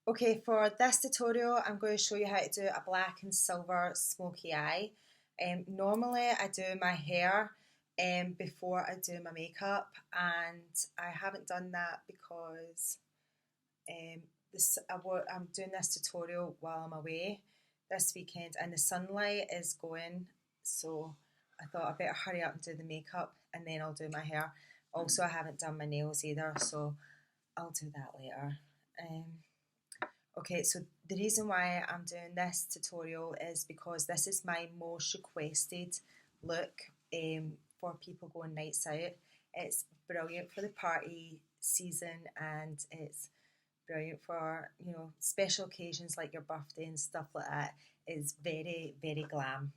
Okay, for this tutorial, I'm going to show you how to do a black and silver smoky eye. Normally, I do my hair before I do my makeup, and I haven't done that because I'm doing this tutorial while I'm away this weekend, and the sunlight is going, so I thought I better hurry up and do the makeup, and then I'll do my hair. Also, I haven't done my nails either, so I'll do that later. Um, Okay, so the reason why I'm doing this tutorial is because this is my most requested look for people going nights out. It's brilliant for the party season, and it's brilliant for, special occasions like your birthday and stuff like that. It's very, very glam.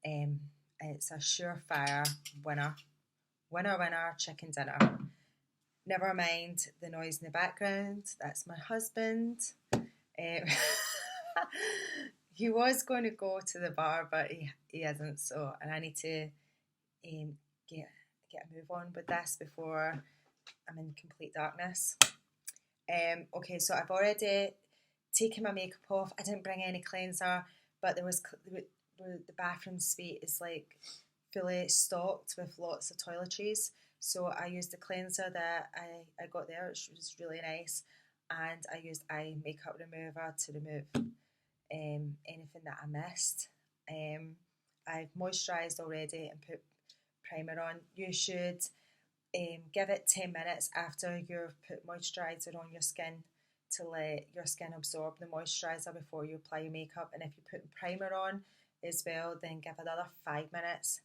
Um, it's a surefire winner. Winner, winner, chicken dinner. Never mind the noise in the background. That's my husband. Um, he was going to go to the bar, but he isn't. So, and I need to um, get a move on with this before I'm in complete darkness. Okay, so I've already taken my makeup off. I didn't bring any cleanser, but the bathroom suite is like fully stocked with lots of toiletries. So I used the cleanser that I got there, which was really nice, and I used eye makeup remover to remove anything that I missed. I've moisturised already and put primer on. You should give it 10 minutes after you've put moisturiser on your skin to let your skin absorb the moisturiser before you apply your makeup. And if you put primer on as well, then give another 5 minutes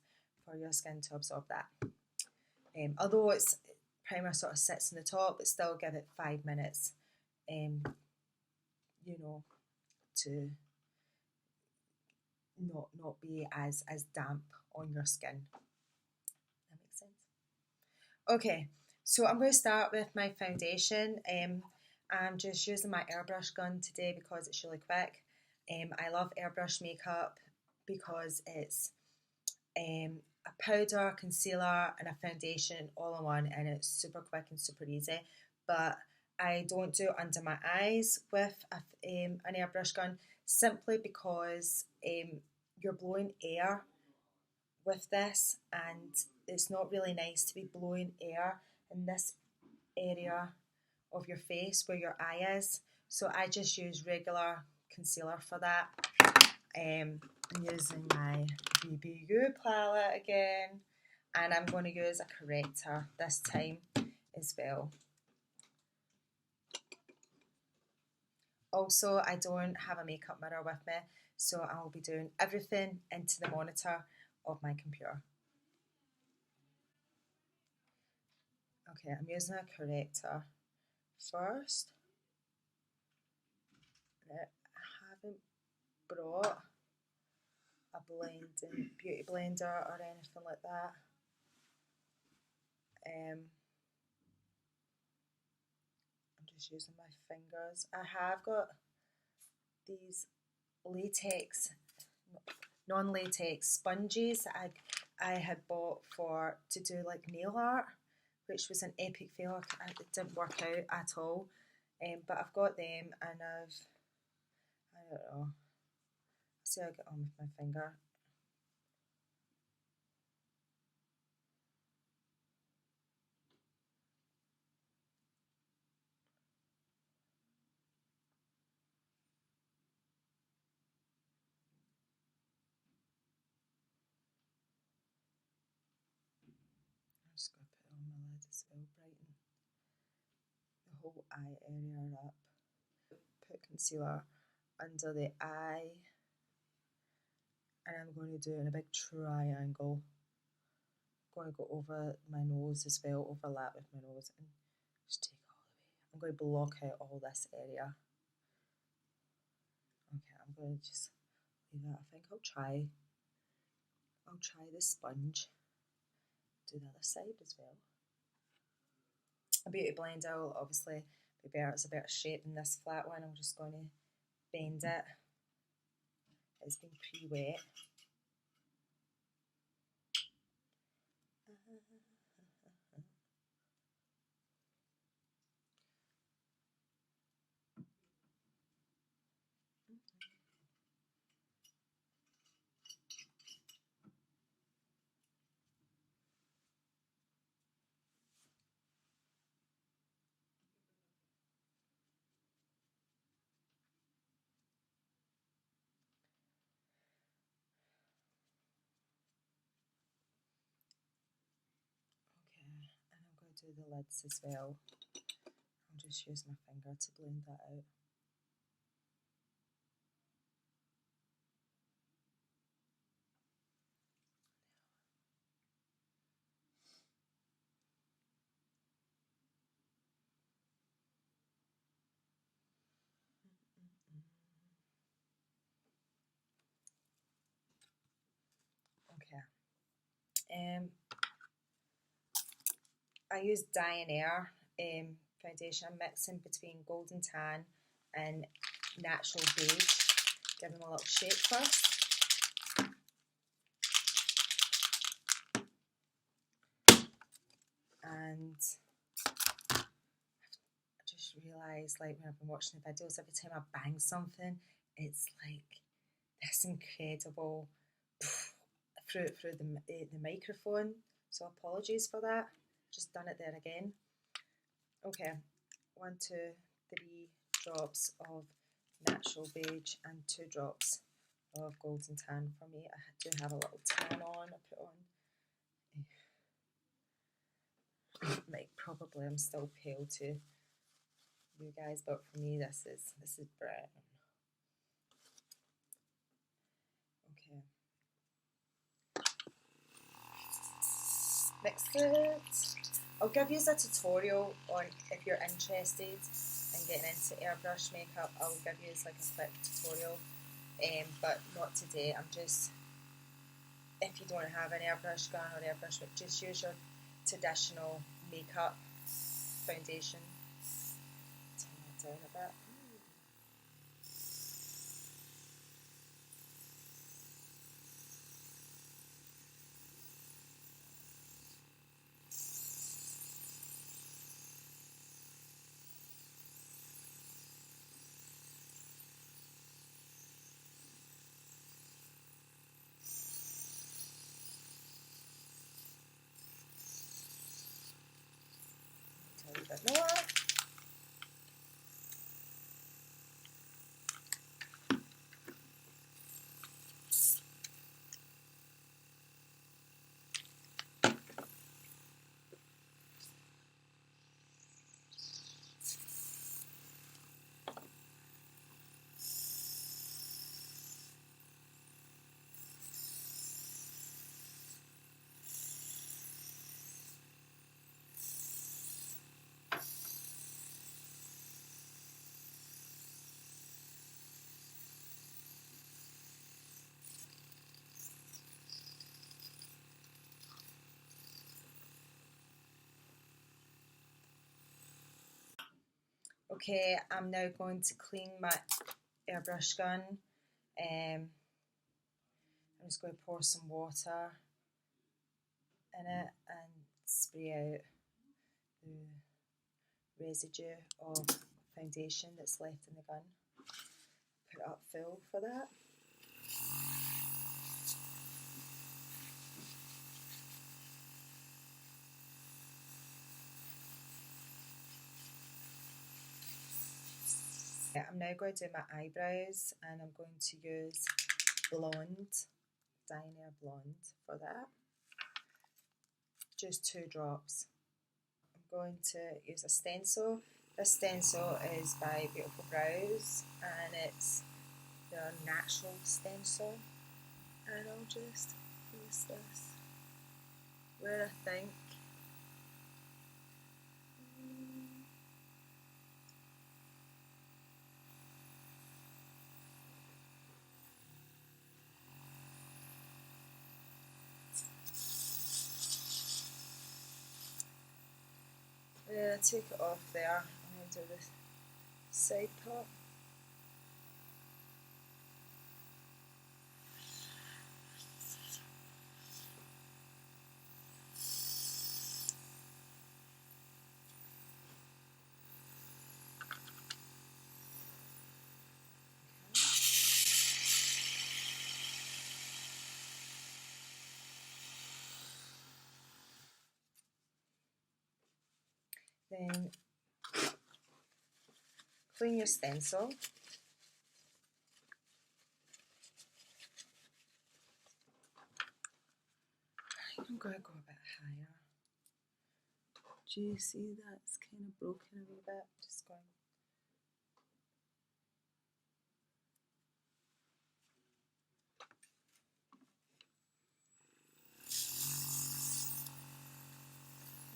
for your skin to absorb that. Although it's primer sort of sits on the top, but still give it 5 minutes, to not be as damp on your skin. That makes sense. Okay, so I'm going to start with my foundation. I'm just using my airbrush gun today because it's really quick. I love airbrush makeup because it's a powder, concealer and a foundation all in one, and it's super quick and super easy. But I don't do it under my eyes with an airbrush gun simply because you're blowing air with this, and it's not really nice to be blowing air in this area of your face where your eye is. So I just use regular concealer for that. I'm using my BBU palette again, and I'm going to use a corrector this time as well. Also, I don't have a makeup mirror with me, so I will be doing everything into the monitor of my computer. Okay, I'm using a corrector first. I haven't brought a beauty blender or anything like that. I'm just using my fingers. I have got these non-latex sponges that I had bought to do like nail art, which was an epic fail. It didn't work out at all. But I've got them, and I don't know. See how I get on with my finger. I'm just going to put it on my lid as well, brighten the whole eye area up. Put concealer under the eye, and I'm going to do it in a big triangle. I'm going to go over my nose as well, overlap with my nose, and just take it all the way. I'm going to block out all this area. Okay, I'm going to just leave that. I think I'll try the sponge. Do the other side as well. A beauty blender will obviously be better. It's a better shape than this flat one. I'm just going to bend it. It's been pre-wet. do the lids as well. I'll just use my finger to blend that out. Okay. I use Eyeliner foundation. I'm mixing between Golden Tan and Natural Beige. Give them a little shake first. And I just realised, like, when I've been watching the videos, every time I bang something, it's like this incredible through the microphone. So apologies for that. Just done it there again. Okay, 1, 2, 3 drops of Natural Beige and 2 drops of Golden Tan for me. I do have a little tan on. I put on. Like, probably I'm still pale to you guys, but for me this is brown. Okay. Mix it. I'll give you a tutorial on, if you're interested in getting into airbrush makeup, I'll give you like a quick tutorial, but not today. I'm just, if you don't have an airbrush gun or airbrush, just use your traditional makeup foundation. Turn that down a bit. A little bit more. Okay, I'm now going to clean my airbrush gun. I'm just going to pour some water in it and spray out the residue of foundation that's left in the gun. Put it up full for that. I'm now going to do my eyebrows, and I'm going to use blonde, Eyeliner blonde for that. Just 2 drops. I'm going to use a stencil. This stencil is by Beautiful Brows, and it's their natural stencil. And I'll just use this where I think. And then I take it off there. I'm going to do this side part. Then clean your stencil. I'm going to go a bit higher, Do you see that's kind of broken a wee bit? Just going.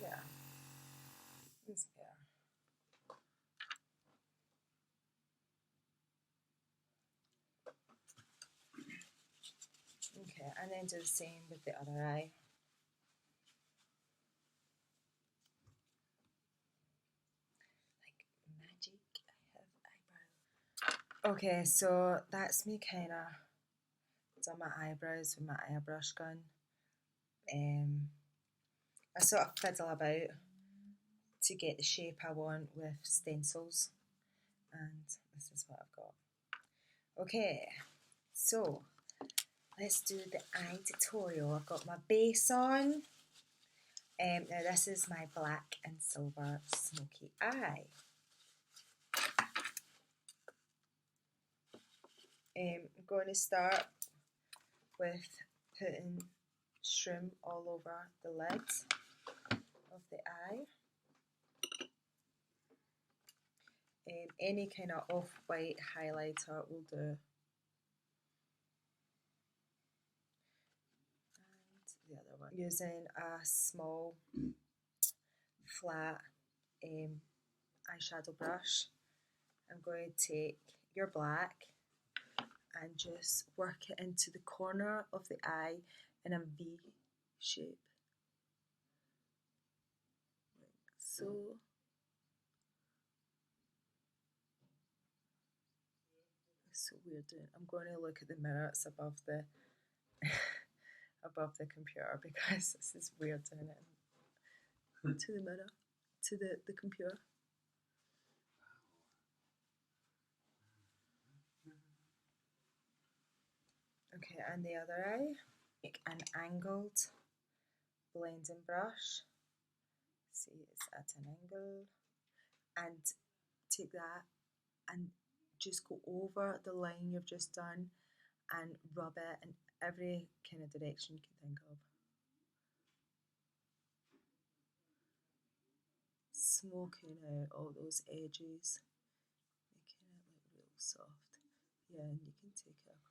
Yeah. It's better. Okay, and then do the same with the other eye. Like magic, I have eyebrow. Okay, so that's me kind of done my eyebrows with my airbrush gun. I sort of fiddle about to get the shape I want with stencils, and this is what I've got. Okay, so let's do the eye tutorial. I've got my base on. Now this is my black and silver smoky eye. I'm going to start with putting shroom all over the lid of the eye. Any kind of off-white highlighter will do. And the other one. Using a small flat eyeshadow brush, I'm going to take your black and just work it into the corner of the eye in a V shape. Like so. It's so weird doing it. I'm going to look at the mirror, it's above the above the computer because this is weird doing it to the mirror, to the computer. Okay, and the other eye, make an angled blending brush. See, it's at an angle, and take that and just go over the line you've just done and rub it in every kind of direction you can think of. Smoking out all those edges, making it look real soft. Yeah, and you can take it across.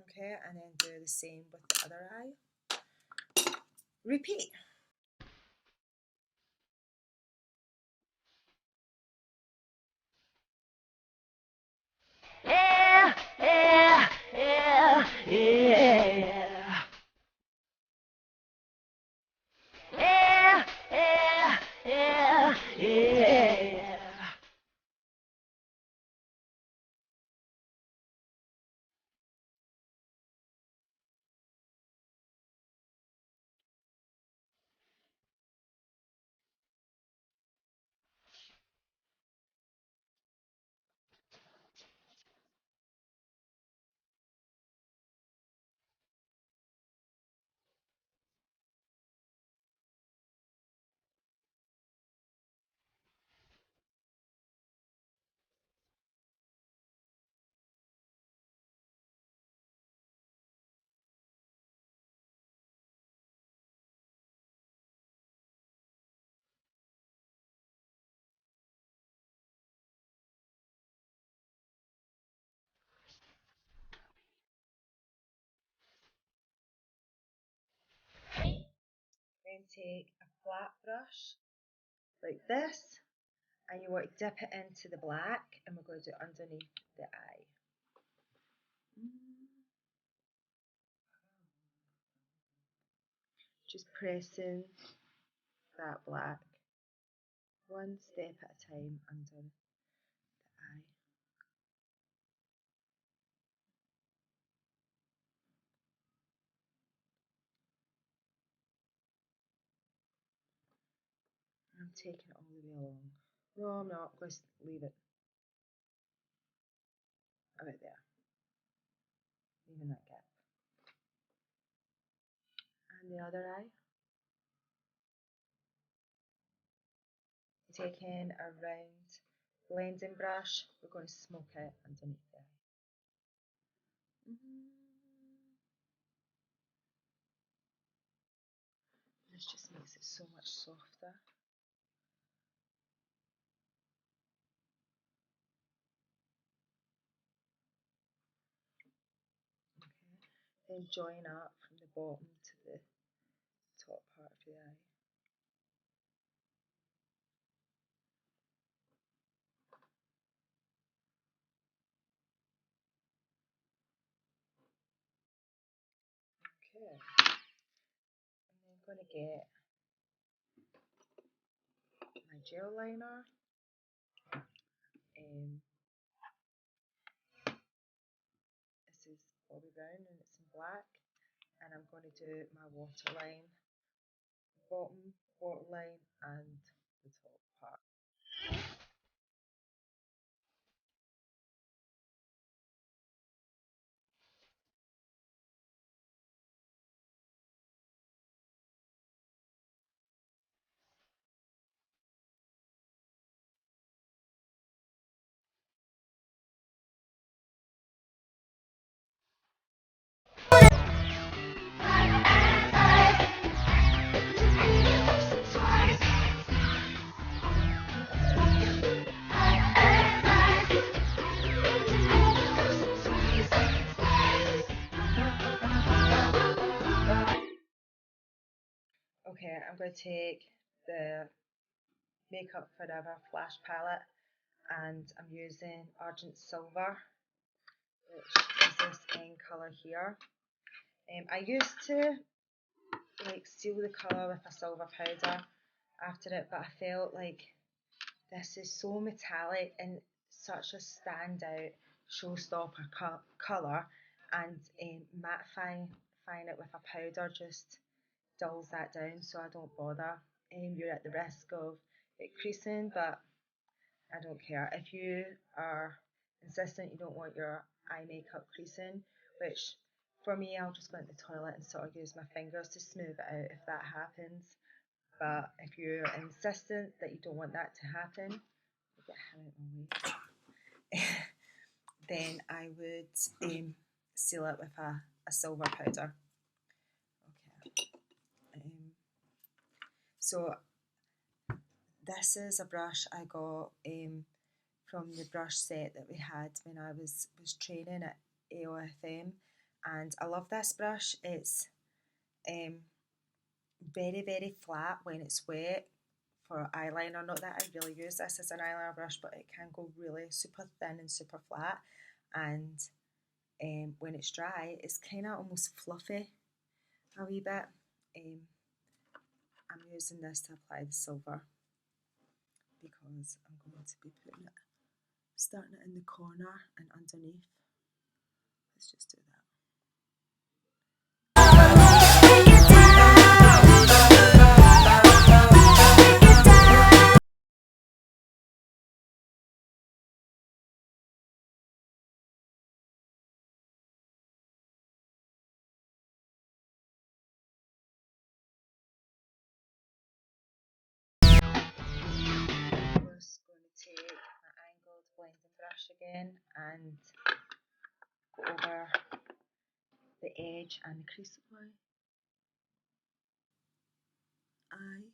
Okay, and then do the same with the other eye. Repeat. Yeah, yeah, yeah, yeah. Yeah, yeah, yeah, yeah. Then take a flat brush like this And you want to dip it into the black, and we're going to do it underneath the eye. Just pressing that black one step at a time under the eye. I'm taking it all the way along. No, I'm not. Just leave it about there. Leaving that gap. And the other eye. Taking a round blending brush, we're going to smoke it underneath the eye. This just makes it so much softer. Okay. Then join up from the bottom to the top part of the eye. Okay. And then I'm going to get my gel liner. This is Bobbi Brown and it's in black. And I'm going to do my waterline, bottom waterline and the top part. Okay, I'm going to take the Makeup Forever Flash Palette and I'm using Argent Silver, which is this in colour here. I used to like seal the colour with a silver powder after it, but I felt like this is so metallic and such a standout showstopper colour, and mattifying it with a powder just dulls that down, so I don't bother. You're at the risk of it creasing, but I don't care. If you are insistent you don't want your eye makeup creasing, which for me, I'll just go into the toilet and sort of use my fingers to smooth it out if that happens. But if you're insistent that you don't want that to happen, then I would seal it with a silver powder. Okay. So this is a brush I got from the brush set that we had when I was training at AOFM, and I love this brush. It's very, very flat when it's wet for eyeliner. Not that I really use this as an eyeliner brush, but it can go really super thin and super flat, and when it's dry it's kind of almost fluffy a wee bit. I'm using this to apply the silver because I'm going to be putting it, starting it in the corner and underneath. Let's just do that. I'm just going to take my angled blending brush again and go over the edge and the crease of my eye.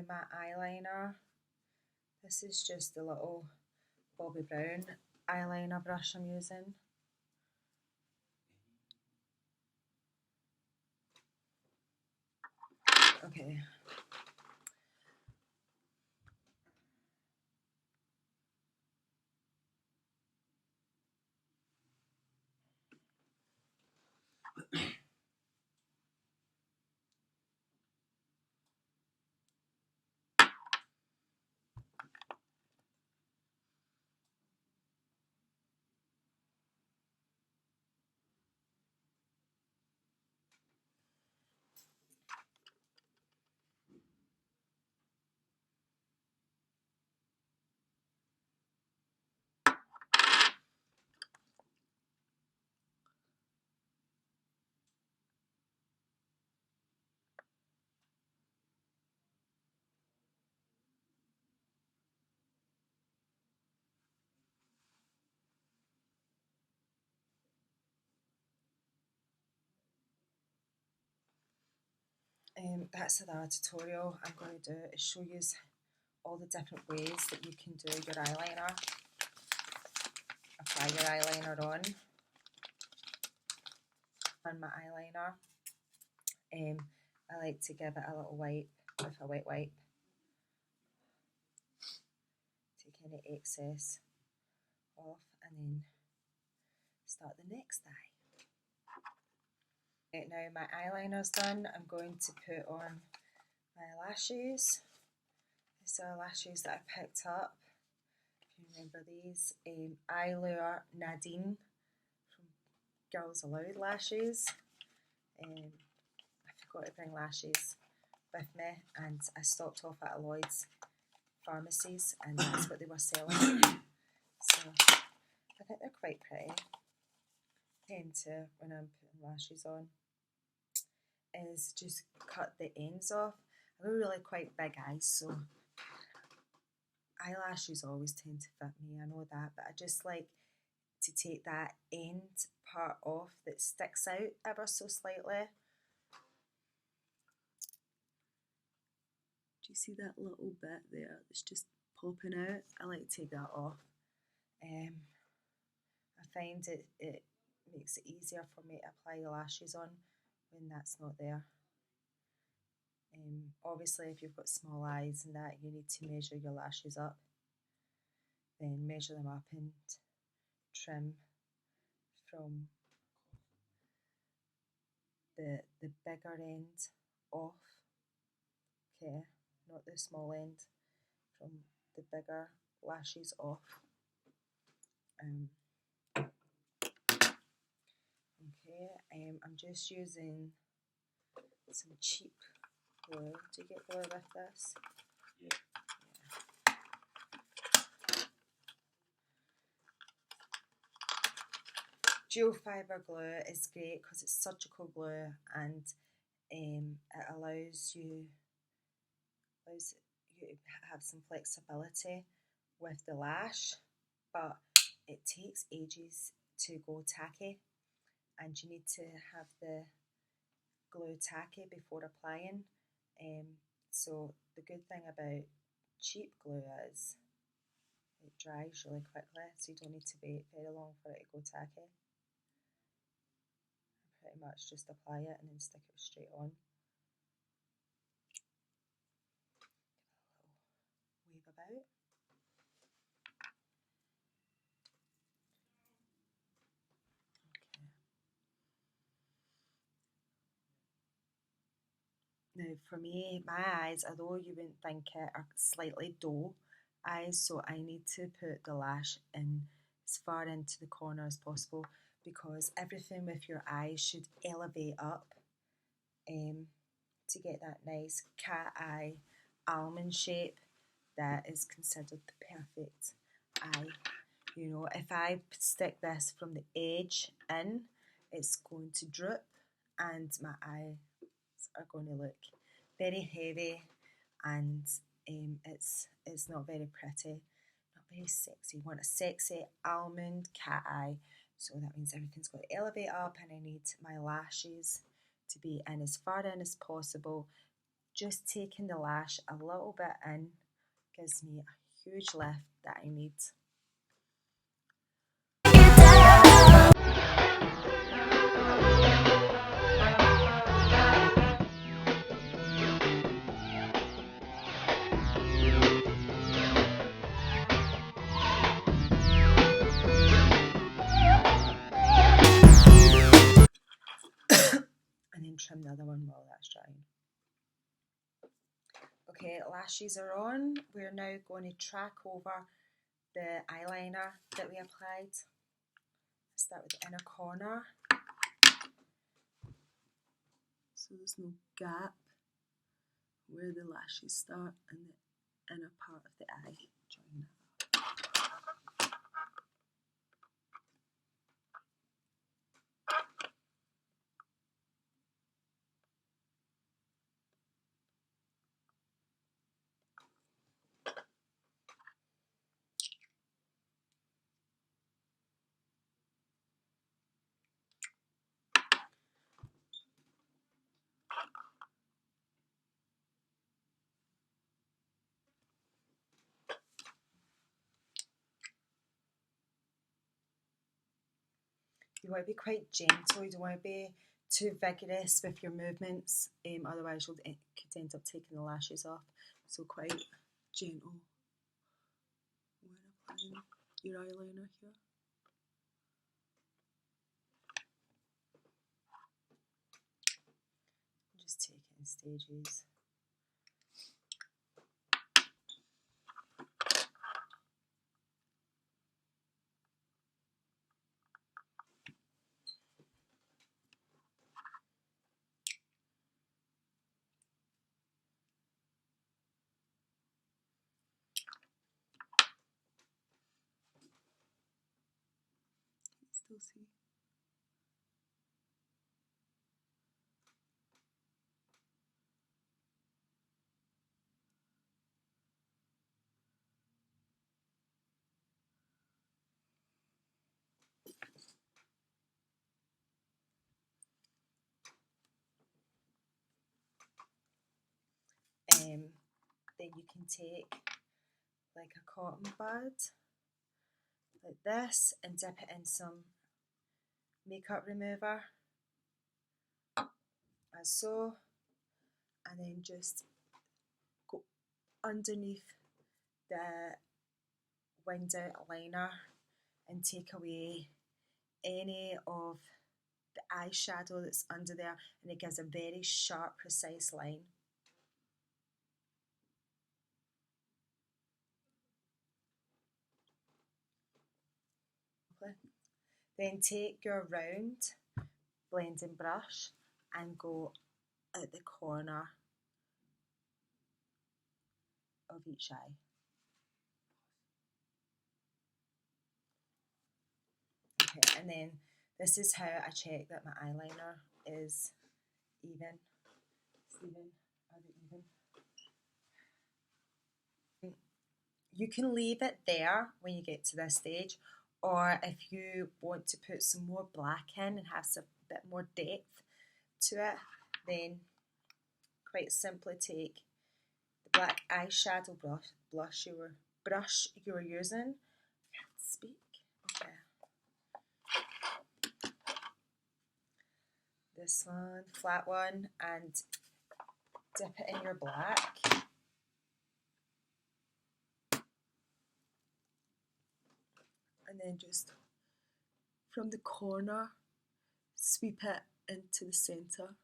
My eyeliner. This is just a little Bobbi Brown eyeliner brush I'm using. Okay. That's another tutorial I'm going to do, is show you all the different ways that you can do your eyeliner. Apply your eyeliner on my eyeliner. I like to give it a little wipe with a wet wipe. Take any excess off and then start the next eye. Now my eyeliner's done, I'm going to put on my lashes. These are lashes that I picked up. If you remember these, Eyeliner Nadine from Girls Aloud Lashes. I forgot to bring lashes with me, and I stopped off at Lloyd's pharmacies, and that's what they were selling. So I think they're quite pretty. Tend to, when I'm putting lashes on, is just cut the ends off. I have really quite big eyes, so eyelashes always tend to fit me, I know that, but I just like to take that end part off that sticks out ever so slightly. Do you see that little bit there that's just popping out? I like to take that off. I find it makes it easier for me to apply the lashes on when that's not there. Obviously, if you've got small eyes and that, you need to measure your lashes up. Then measure them up and trim from the bigger end off. Okay, not the small end, from the bigger lashes off. Okay, I'm just using some cheap glue. Do you get glue with this? Yeah. Dual fibre glue is great because it's surgical glue, and it allows you to have some flexibility with the lash, but it takes ages to go tacky, and you need to have the glue tacky before applying. So the good thing about cheap glue is it dries really quickly, so you don't need to wait very long for it to go tacky. I pretty much just apply it and then stick it straight on. Give it a little wave about. Now for me, my eyes, although you wouldn't think it, are slightly doe eyes, so I need to put the lash in as far into the corner as possible, because everything with your eyes should elevate up to get that nice cat eye almond shape that is considered the perfect eye. You know, if I stick this from the edge in, it's going to drip and my eyes are going to look very heavy, and it's not very pretty, not very sexy. You want a sexy almond cat eye, so that means everything's got to elevate up, and I need my lashes to be in as far in as possible. Just taking the lash a little bit in gives me a huge lift that I need. and then trim the other one while that's drying. Okay, lashes are on. We're now going to track over the eyeliner that we applied. Start with the inner corner, so there's no gap where the lashes start and the inner part of the eye. Join that. You want to be quite gentle, you don't want to be too vigorous with your movements, otherwise you could end up taking the lashes off. So quite gentle when applying your eyeliner here. Just take it in stages. Still see. Then you can take like a cotton bud like this and dip it in some makeup remover as so, and then just go underneath the winged out liner and take away any of the eyeshadow that's under there, and it gives a very sharp, precise line. Then take your round blending brush and go at the corner of each eye. Okay, and then this is how I check that my eyeliner is even. You can leave it there when you get to this stage, or if you want to put some more black in and have a bit more depth to it, then quite simply take the black eyeshadow brush you were using. I can't speak. Okay. This one, flat one, and dip it in your black. And then just from the corner, sweep it into the centre.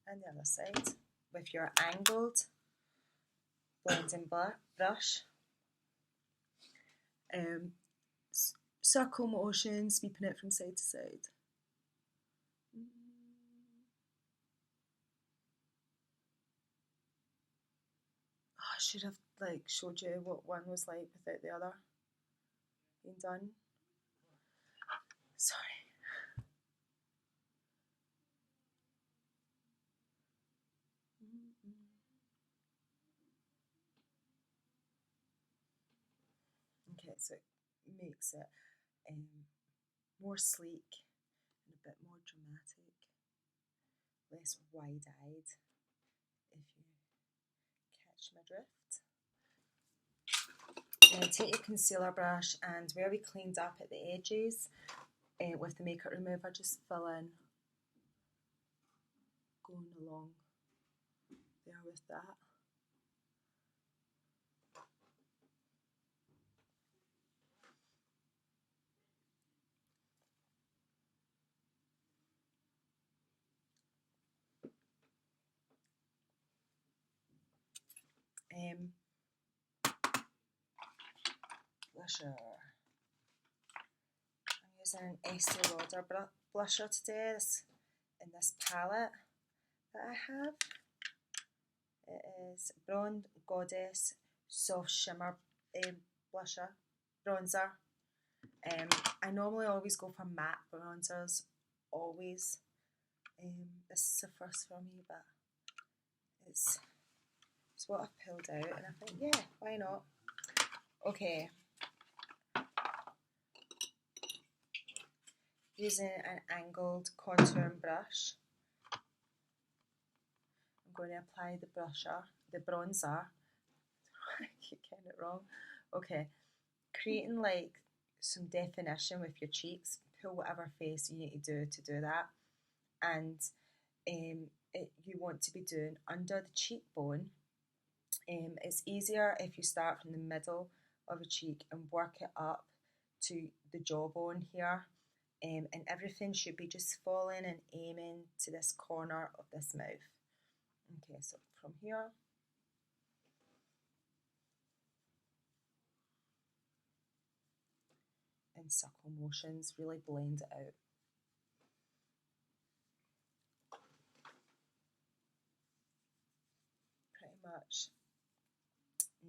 And the other side with your angled blending brush. Circle motion, sweeping it from side to side. Oh, I should have showed you what one was like without the other being done. Sorry. Okay, so it makes it more sleek and a bit more dramatic, less wide-eyed, if you catch my drift. Now take your concealer brush, and where we cleaned up at the edges with the makeup remover, just fill in, going along there with that. Blusher. I'm using an Estee Lauder blusher today in this palette that I have. It is Blonde Goddess Soft Shimmer bronzer. I normally always go for matte bronzers, always. This is the first for me, but it's what I've pulled out, and I think, yeah, why not? Okay. Using an angled contouring brush, I'm going to apply the bronzer. I keep getting it wrong. Okay, creating like some definition with your cheeks. Pull whatever face you need to do that, and you want to be doing under the cheekbone. It's easier if you start from the middle of a cheek and work it up to the jawbone here. And everything should be just falling and aiming to this corner of this mouth. Okay, so from here. In circle motions, really blend it out. Pretty much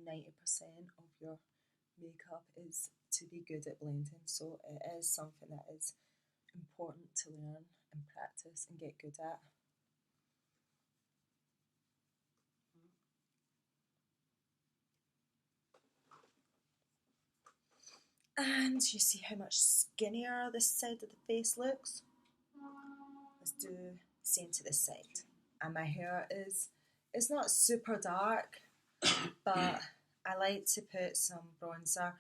90% of your makeup is to be good at blending, so it is something that is important to learn and practice and get good at. And you see how much skinnier this side of the face looks? Let's do the same to this side. And my hair is, it's not super dark, but I like to put some bronzer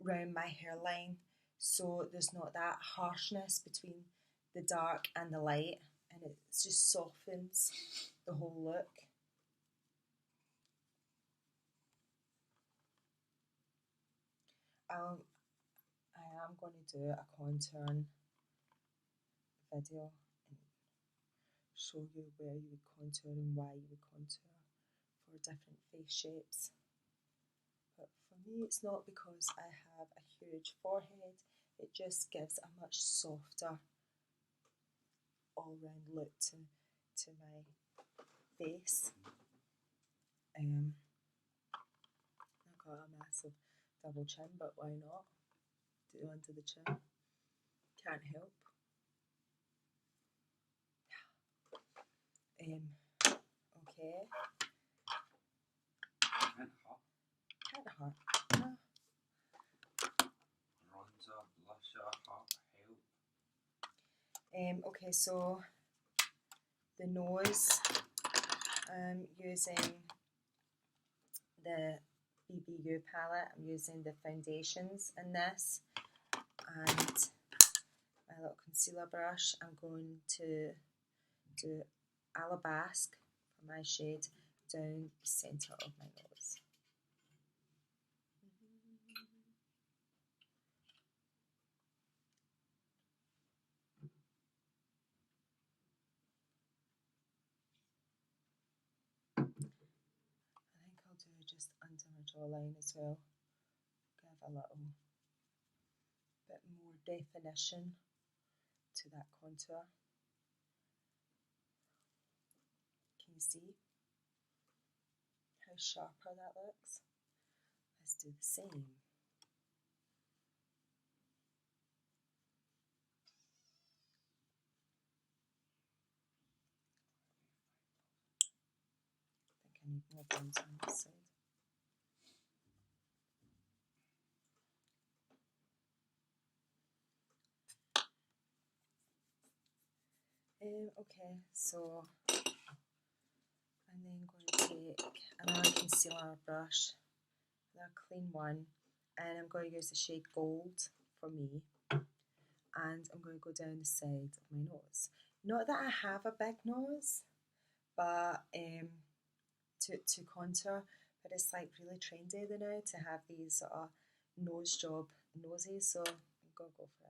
around my hairline so there's not that harshness between the dark and the light, and it just softens the whole look. I am going to do a contouring video and show you where you would contour and why you would contour for different face shapes. But for me, it's not because I have a huge forehead, it just gives a much softer all-round look to my face. I've got a massive double chin, but why not? Do under the chin. Can't help. Okay. Can't hurt. No. Bronzer, blusher, help. Okay, so the nose, I'm using the BBU palette. I'm using the foundations in this, and my little concealer brush. I'm going to do Alabasque for my shade down the centre of my nose. I think I'll do just under my jawline as well. Give a little bit more definition to that contour. Can you see how sharper that looks? Let's do the same. I think I need more bronzer on this side. Okay, so I'm then going to take another concealer brush, another clean one, and I'm going to use the shade Gold for me, and I'm going to go down the side of my nose. Not that I have a big nose, but to contour, but it's like really trendy now to have these sort of nose job noses, so I'm going to go for it.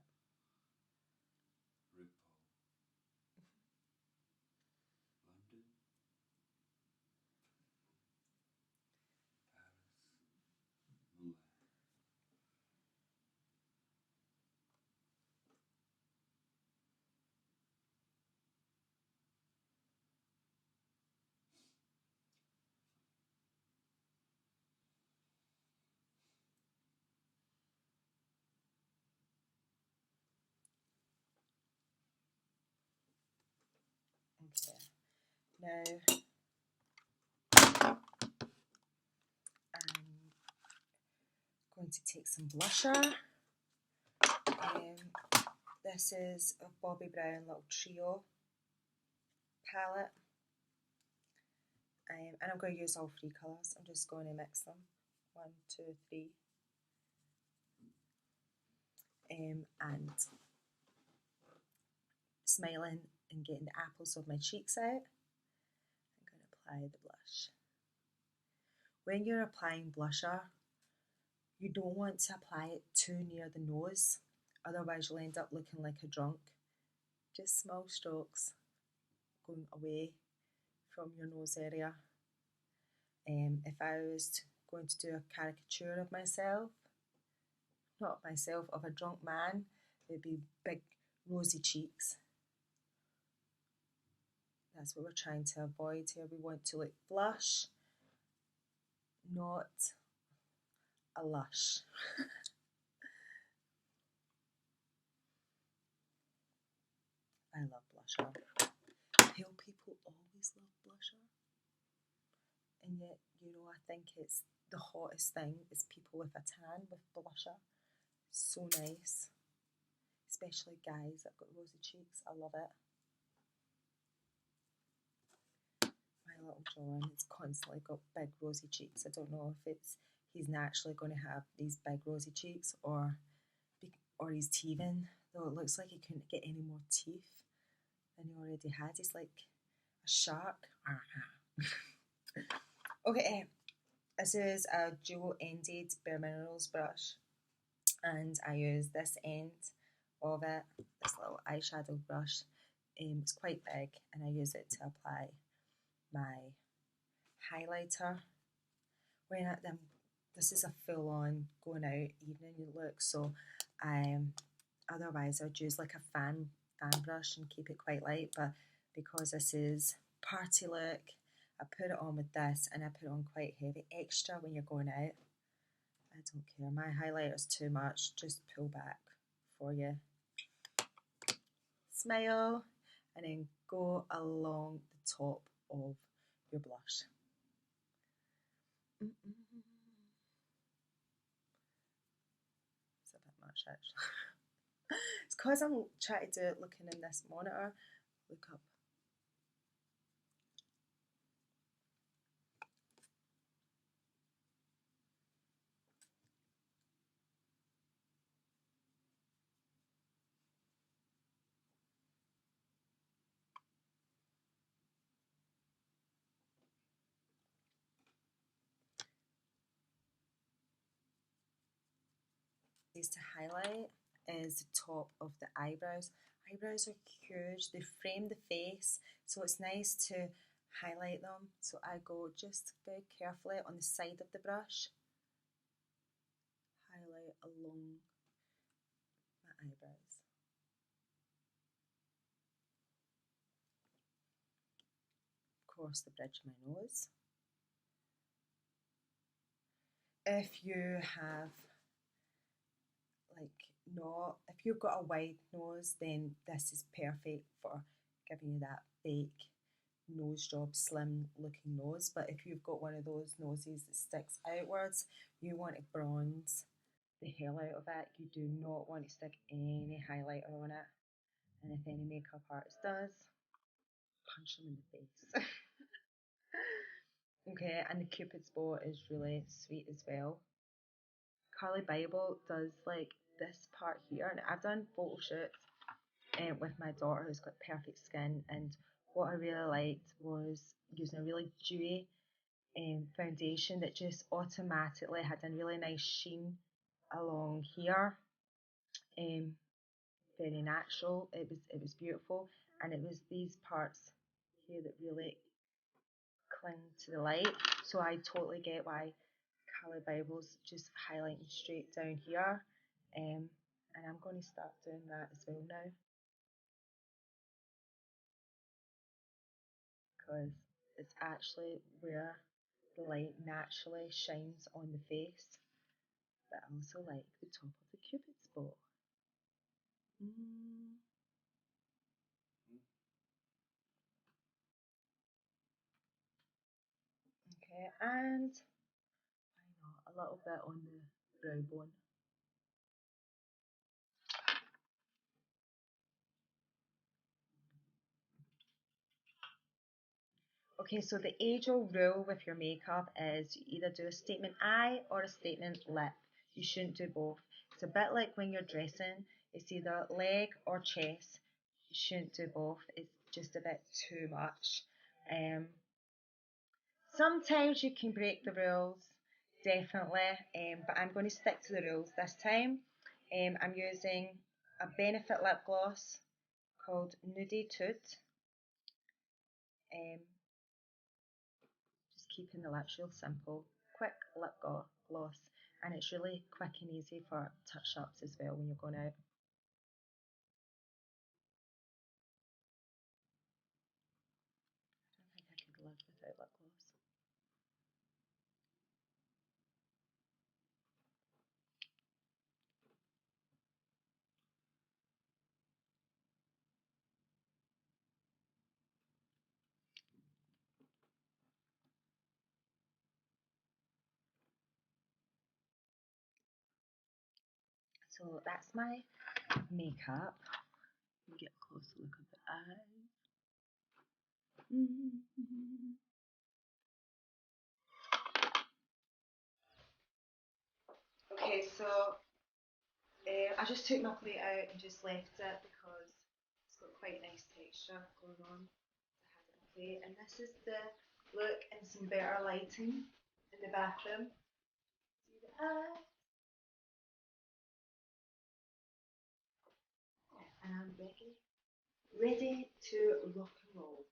Okay. Now I'm going to take some blusher. This is a Bobbi Brown little trio palette. And I'm going to use all three colours. I'm just going to mix them. 1, 2, 3. And smiling and getting the apples of my cheeks out. I'm going to apply the blush. When you're applying blusher, you don't want to apply it too near the nose, otherwise you'll end up looking like a drunk. Just small strokes going away from your nose area. If I was going to do a caricature of myself, not myself, of a drunk man, it'd be big rosy cheeks. That's what we're trying to avoid here. We want to look flush, not a lush. I love blusher. Pale people always love blusher. And yet, I think it's the hottest thing is people with a tan with blusher. So nice. Especially guys that got rosy cheeks. I love it. My little John has constantly got big rosy cheeks. I don't know if he's naturally going to have these big rosy cheeks or he's teething. Though it looks like he couldn't get any more teeth than he already had. He's like a shark. Okay, this is a dual-ended Bare Minerals brush, and I use this end of it, this little eyeshadow brush. It's quite big, and I use it to apply my highlighter. This is a full-on going out evening look, so otherwise I'd use like a fan brush and keep it quite light, but because this is party look, I put it on with this, and I put it on quite heavy, extra when you're going out. I don't care, my highlighter's too much, just pull back for you. Smile, and then go along the top of your blush. It's a bit much actually. It's because I'm trying to do it looking in this monitor. Look up. Is to highlight is the top of the eyebrows. Eyebrows are huge, they frame the face, so it's nice to highlight them. So I go just very carefully on the side of the brush, highlight along my eyebrows. Of course, the bridge of my nose. If you have if you've got a wide nose, then this is perfect for giving you that fake nose job, slim looking nose. But if you've got one of those noses that sticks outwards, you want to bronze the hell out of it. You do not want to stick any highlighter on it. And if any makeup artist does, punch them in the face. Okay, and the Cupid's bow is really sweet as well. Carly Bible does like this part here, and I've done photo shoots with my daughter who's got perfect skin, and what I really liked was using a really dewy foundation that just automatically had a really nice sheen along here. Very natural. It was beautiful, and it was these parts here that really cling to the light. So I totally get why Carly Bible's just highlighting straight down here. And I'm going to start doing that as well now, because it's actually where the light naturally shines on the face. But I also like the top of the Cupid's bow. and why not a little bit on the brow bone. Okay, so the age-old rule with your makeup is you either do a statement eye or a statement lip. You shouldn't do both. It's a bit like when you're dressing, it's either leg or chest. You shouldn't do both. It's just a bit too much. Um, Sometimes you can break the rules, definitely, but I'm going to stick to the rules this time. I'm using a Benefit lip gloss called Nudie Toot. Um, just keeping the lips real simple. Quick lip gloss, and it's really quick and easy for touch-ups as well when you're going out. I don't think I could live without lip gloss. So that's my makeup. Get a closer look at the eyes. Okay, so I just took my plate out and just left it because it's got quite nice texture going on. I had it on my plate, and this is the look in some better lighting in the bathroom. See the eye? And I'm ready to rock and roll.